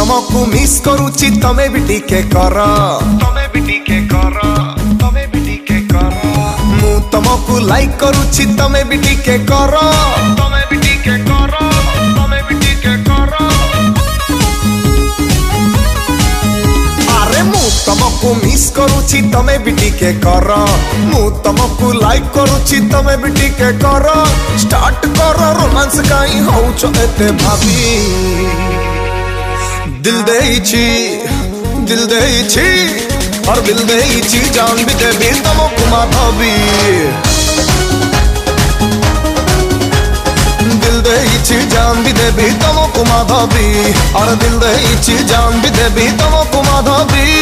तुमको मिस करूची तमे भी टिके कर तमे भी टिके कर तमे भी टिके कर मु तुमको लाइक करूची तमे भी टिके कर तमे भी टिके कर तमे भी टिके कर अरे मु तुमको मिस करूची तमे भी टिके कर मु तुमको लाइक करूची तमे भी टिके कर स्टार्ट कर रोमांस काई होउछ एते भाभी दिल देइची और दिल देइची जान भी देबी तुमको माधवी दिल देइची जान भी देबी तुमको माधवी और दिल देइची जान भी देबी तुमको माधवी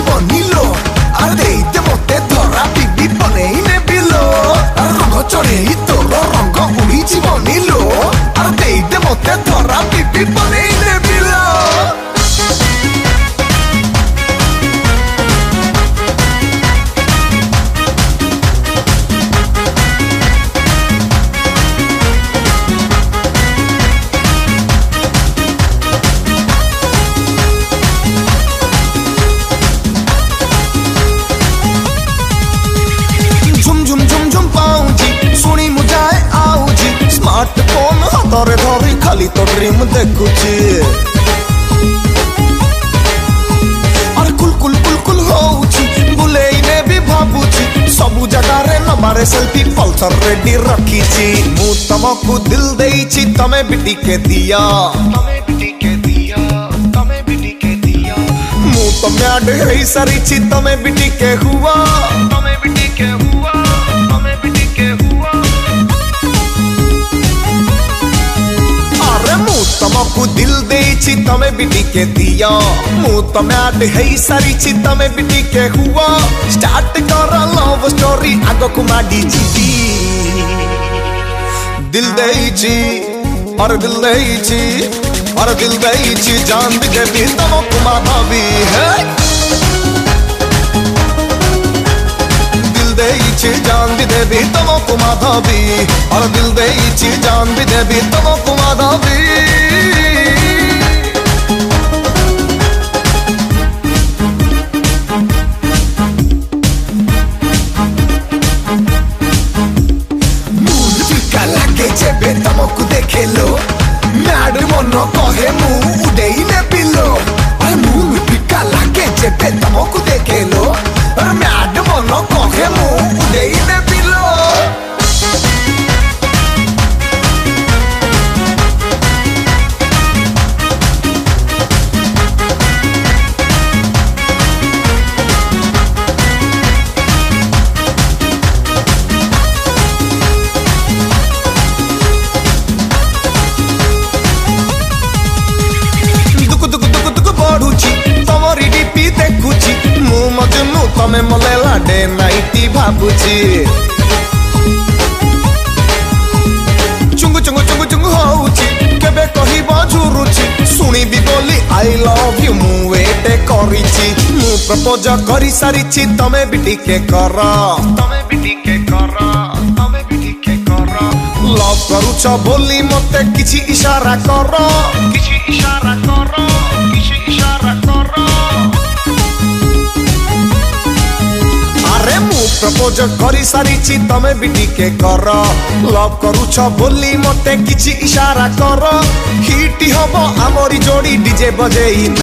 बनिलो अरे देते मते धरा बीबी बनेइने बिलो रंग चढ़े तोर रंग उड़ी बनिलो अरे देते मते धरा बीबी बनेइने बिलो स्मार्टफोन हाथरे धरी खाली तो ड्रीम देखुची अरे कुल कुल कुल कुल होउची बुलेइने भी भाबुची सबु जगह रे नबारे सेल्फी पल्सर रेडी रखीची मु तुमको दिल देइची तमे भी टिके दिया तमे भी टिके दिया तमे भी टिके दिया मु तो म्याड हेई सारीची तमे भी टिके हुआ तमे भी टिके हुआ तमे भी टिके हुआ तुमको दिल देइची तमे भी टिके दिया मु तमे आड हेई सारीची तमे भी टिके हुआ स्टार्ट कर लव स्टोरी आगो को माडी जीवी दिल देइची और दिल देइची और दिल देइची जान भी देबी तुमको माधवी है दिल देइची जान भी देबी तुमको माधवी और दिल देइची जान भी देबी तुमको माधवी तुमको देखे लो मैड मन कहे मु उड़ेइने पिलो अरे मुंह फिका लागे जेबे तुमको देखे लो अरे मैड मन कहे मु उड़ेइने पिलो तमरी डीपी देखुची मु मजनू तमे मले लाडे नाइटी भाबुची चुंगु चुंगु चुंगु चुंगु होउची केबे कहिबो झुरुची सुनिबी बोली आई लव यू मु वेटे करिची मु प्रपोज करि सारिची तमे भी टिके कर तमे भी टिके कर तमे भी टिके कर लव करूछ बोली मते किछि इशारा कर किछि इशारा कर किछि इशारा कर अरे मु प्रपोज करि सारिची तमे भी टिके कर लव करूछ बोली मते किछि इशारा कर हिट हबो आमरी जोड़ी डीजे बजेई